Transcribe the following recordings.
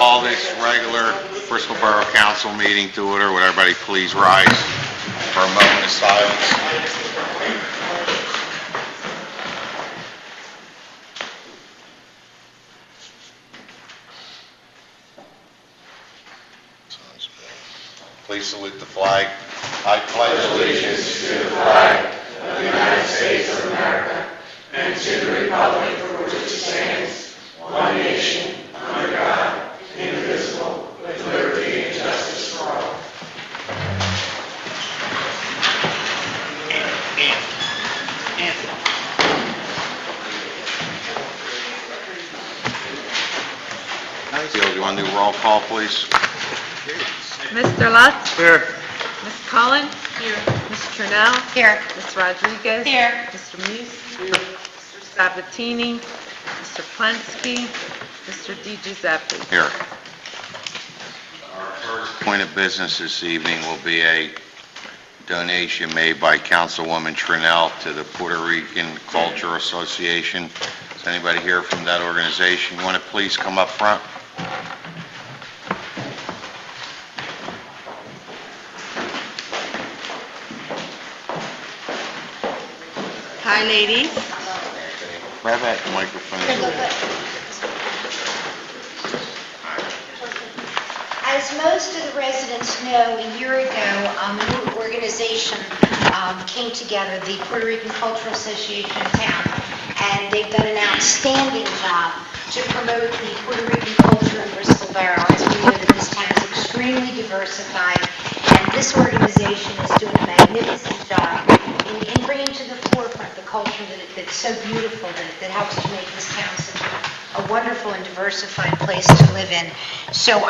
call this regular Bristol Borough Council meeting to order. Would everybody please rise for a moment of silence? Please salute the flag. I pledge allegiance to the flag of the United States of America and to the republic for which it stands, one nation, under God, indivisible, with liberty and justice for all. Do you want to do roll call, please? Mr. Lutz? Here. Ms. Cullen? Here. Ms. Trinnell? Here. Ms. Rodriguez? Here. Mr. Muse? Here. Mr. Sabatini? Mr. Plensky? Mr. Di Giuseppe? Here. Our first point of business this evening will be a donation made by Councilwoman Trinnell to the Puerto Rican Culture Association. Is anybody here from that organization? You want to please come up front? Hi, ladies. Grab that microphone. As most of the residents know, a year ago, a new organization came together, the Puerto Rican Cultural Association of Town, and they've done an outstanding job to promote the Puerto Rican culture in Bristol Borough. As we know that this town is extremely diversified, and this organization is doing a magnificent job in bringing to the forefront the culture that's so beautiful, that helps to make this town such a wonderful and diversified place to live in. So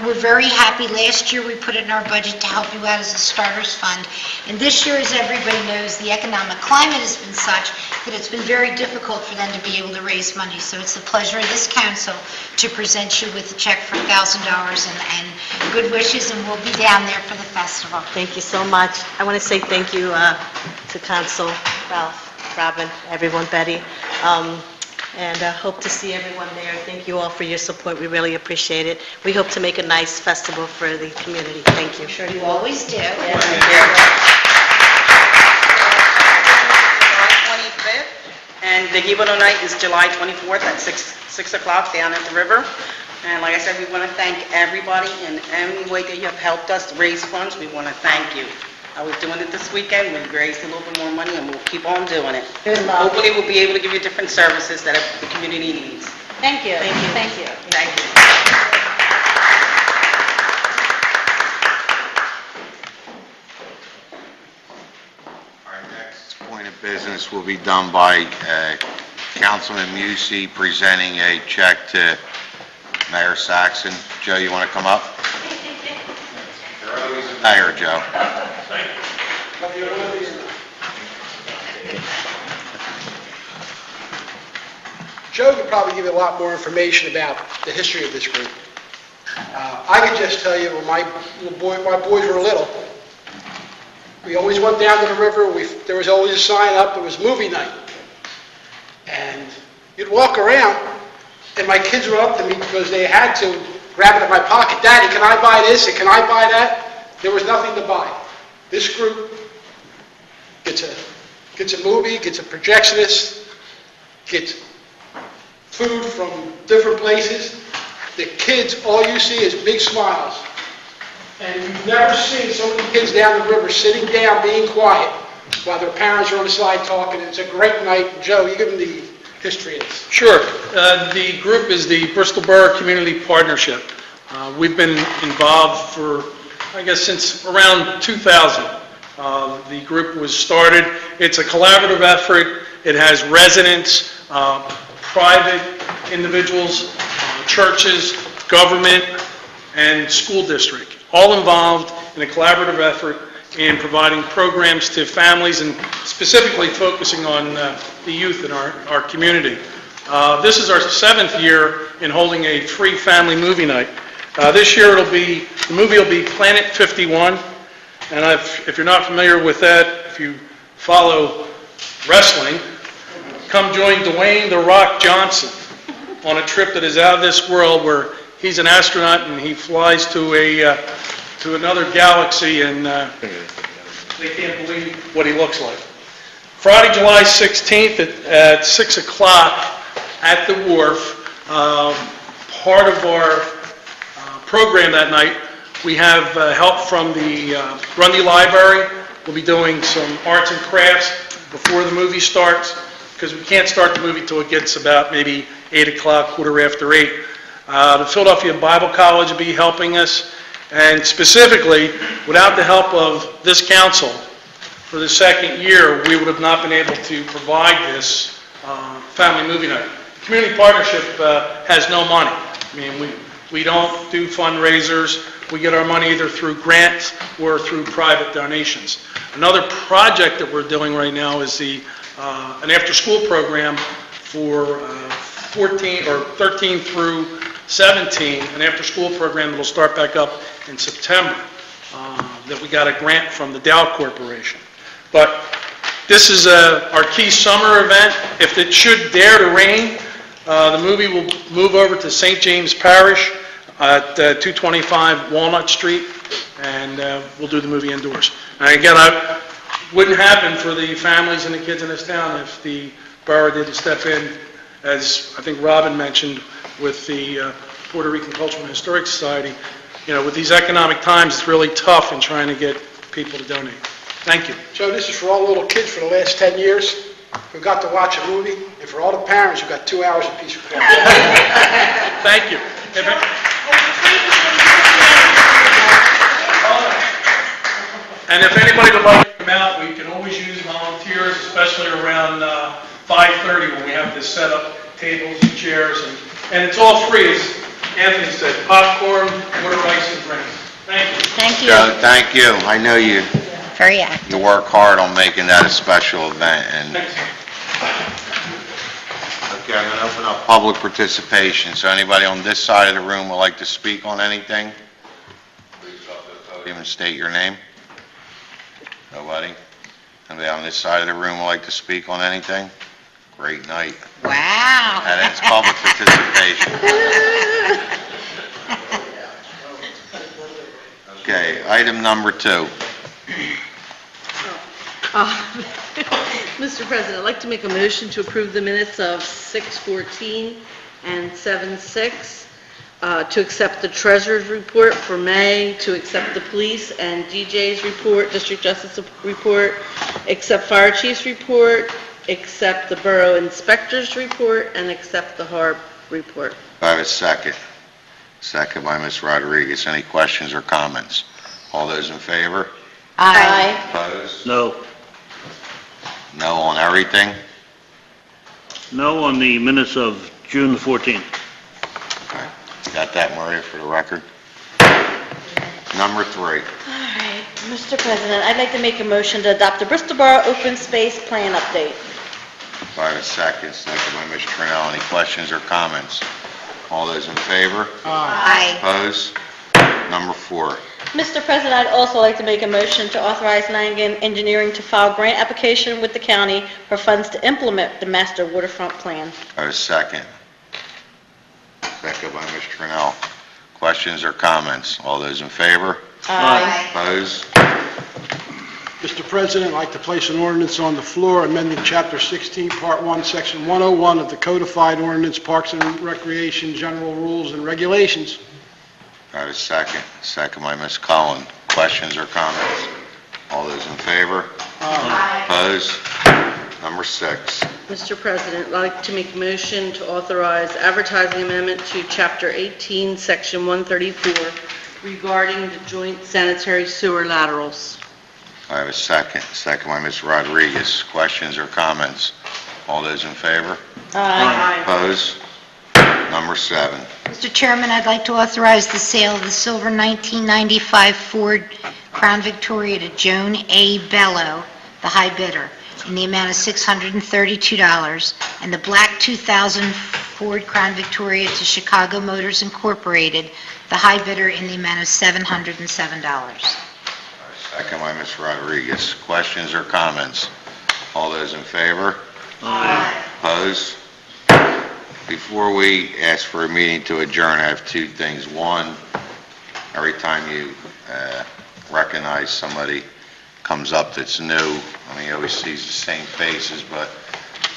we're very happy. Last year we put it in our budget to help you out as a starters fund. And this year, as everybody knows, the economic climate has been such that it's been very difficult for them to be able to raise money. So it's the pleasure of this council to present you with a check for $1,000 and good wishes, and we'll be down there for the festival. Thank you so much. I want to say thank you to Council, Ralph, Robin, everyone, Betty, and hope to see everyone there. Thank you all for your support. We really appreciate it. We hope to make a nice festival for the community. Thank you. I'm sure you always do. Yeah, July 25th, and the Gibano night is July 24th at 6 o'clock down at the river. And like I said, we want to thank everybody in any way that you have helped us raise funds. We want to thank you. I was doing it this weekend. We raised a little bit more money, and we'll keep on doing it. Good luck. Hopefully, we'll be able to give you different services that the community needs. Thank you. Thank you. Thank you. Our next point of business will be done by Councilman Musey presenting a check to Mayor Saxon. Joe, you want to come up? You're always a mayor, Joe. Joe could probably give you a lot more information about the history of this group. I could just tell you when my boys were little, we always went down to the river. There was always a sign up. It was movie night. And you'd walk around, and my kids were up to me because they had to grab it in my pocket. Daddy, can I buy this and can I buy that? There was nothing to buy. This group gets a movie, gets a projectionist, gets food from different places. The kids, all you see is big smiles. And you've never seen so many kids down the river sitting down, being quiet, while their parents are on the side talking. It's a great night. Joe, you give them the history of this. Sure. The group is the Bristol Borough Community Partnership. We've been involved for, I guess, since around 2000. The group was started. It's a collaborative effort. It has residents, private individuals, churches, government, and school district, all involved in a collaborative effort in providing programs to families and specifically focusing on the youth in our community. This is our 7th year in holding a free family movie night. This year the movie will be Planet 51, and if you're not familiar with that, if you follow wrestling, come join Dwayne "The Rock" Johnson on a trip that is out of this world, where he's an astronaut, and he flies to another galaxy, and they can't believe what he looks like. Friday, July 16th at 6 o'clock at the wharf, part of our program that night, we have help from the Grundy Library. We'll be doing some arts and crafts before the movie starts, because we can't start the movie till it gets about maybe 8 o'clock, quarter after 8. The Philadelphia Bible College will be helping us, and specifically, without the help of this council, for the second year, we would have not been able to provide this family movie night. The community partnership has no money. I mean, we don't do fundraisers. We get our money either through grants or through private donations. Another project that we're doing right now is an after-school program for 13 through 17, an after-school program that will start back up in September, that we got a grant from the Dow Corporation. But this is our key summer event. If it should dare to rain, the movie will move over to St. James Parish at 225 Walnut Street, and we'll do the movie indoors. And again, it wouldn't happen for the families and the kids in this town if the borough didn't step in, as I think Robin mentioned, with the Puerto Rican Cultural and Historic Society. You know, with these economic times, it's really tough in trying to get people to donate. Thank you. Joe, this is for all the little kids for the last 10 years who got to watch a movie, and for all the parents who got 2 hours apiece of quiet. Thank you. And if anybody would like to come out, we can always use volunteers, especially around 5:30 when we have to set up tables and chairs. And it's all free, as Anthony said, popcorn, water, ice, and drinks. Thank you. Thank you. Joe, thank you. I know you Very active. you work hard on making that a special event. And Thanks. okay, I'm going to open up public participation. So anybody on this side of the room would like to speak on anything? Please up to the podium and state your name. Nobody? Anybody on this side of the room would like to speak on anything? Great night. Wow. And it's public participation. Okay, item number 2. Mr. President, I'd like to make a motion to approve the minutes of 6:14 and 7:06, to accept the treasurer's report for May, to accept the police and DJ's report, district justice report, accept fire chief's report, accept the borough inspector's report, and accept the HARB report. Do I have a second? Second by Ms. Rodriguez. Any questions or comments? All those in favor? Aye. Opposed? No. No on everything? No on the minutes of June 14th. Okay. Got that, Maria, for the record? Number 3. All right, Mr. President, I'd like to make a motion to adopt the Bristol Borough Open Space Plan update. Do I have a second? Second by Ms. Trinnell. Any questions or comments? All those in favor? Aye. Opposed? Number 4. Mr. President, I'd also like to make a motion to authorize Langen Engineering to file grant application with the county for funds to implement the master waterfront plan. Do I have a second? Second by Ms. Trinnell. Questions or comments? All those in favor? Aye. Opposed? Mr. President, I'd like to place an ordinance on the floor amending Chapter 16, Part 1, Section 101 of the Codified Ordinance Parks and Recreation General Rules and Regulations. Do I have a second? Second by Ms. Cullen. Questions or comments? All those in favor? Aye. Opposed? Number 6. Mr. President, I'd like to make a motion to authorize advertising amendment to Chapter 18, Section 134 regarding the joint sanitary sewer laterals. I have a second. Second by Ms. Rodriguez. Questions or comments? All those in favor? Opposed? Number 7. Mr. Chairman, I'd like to authorize the sale of the silver 1995 Ford Crown Victoria to Joan A. Bello, the high bidder, in the amount of $632, and the black 2000 Ford Crown Victoria to Chicago Motors Incorporated, the high bidder, in the amount of $707. Second by Ms. Rodriguez. Questions or comments? All those in favor? Aye. Opposed? Before we ask for a meeting to adjourn, I have two things. One, every time you recognize somebody comes up that's new, I mean, he always sees the same faces, but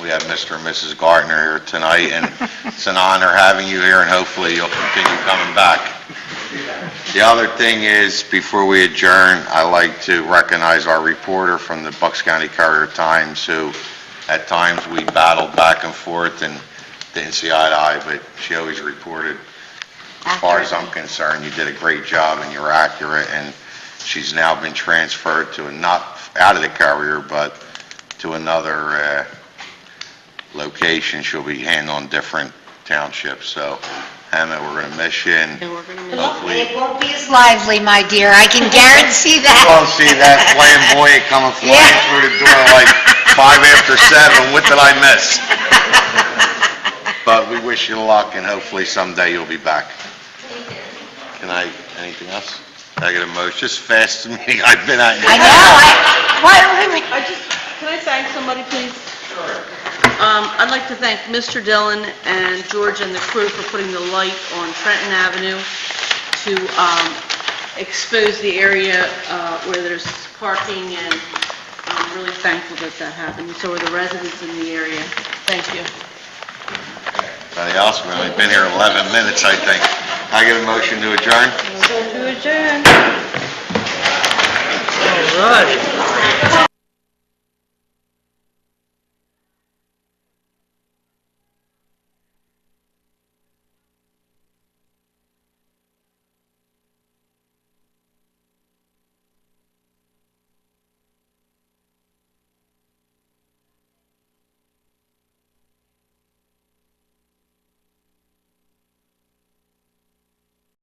we have Mr. and Mrs. Gardner here tonight, and it's an honor having you here, and hopefully you'll continue coming back. The other thing is, before we adjourn, I like to recognize our reporter from the Bucks County Courier-Times, who at times we battled back and forth and didn't see eye to eye, but she always reported. As far as I'm concerned, you did a great job and you're accurate, and she's now been transferred to not out of the Courier, but to another location. She'll be handling different townships. So, Emmett, we're going to miss you, and hopefully... It won't be as lively, my dear, I can guarantee You that. won't see that flamboyant coming flying through the door like 5 after 7. What did I miss? But we wish you luck, and hopefully someday you'll be back. Can I, anything else? Can I get a motion? Just fast meeting. I've been at you. I know, Can I thank somebody, please? I'd like to thank Mr. Dillon and George and the crew for putting the light on Trenton Avenue to expose the area where there's parking, and I'm really thankful that that happened. So are the residents in the area. Thank you. Anybody else? We've only been here 11 minutes, I think. Can I get a motion to adjourn? To adjourn. All right.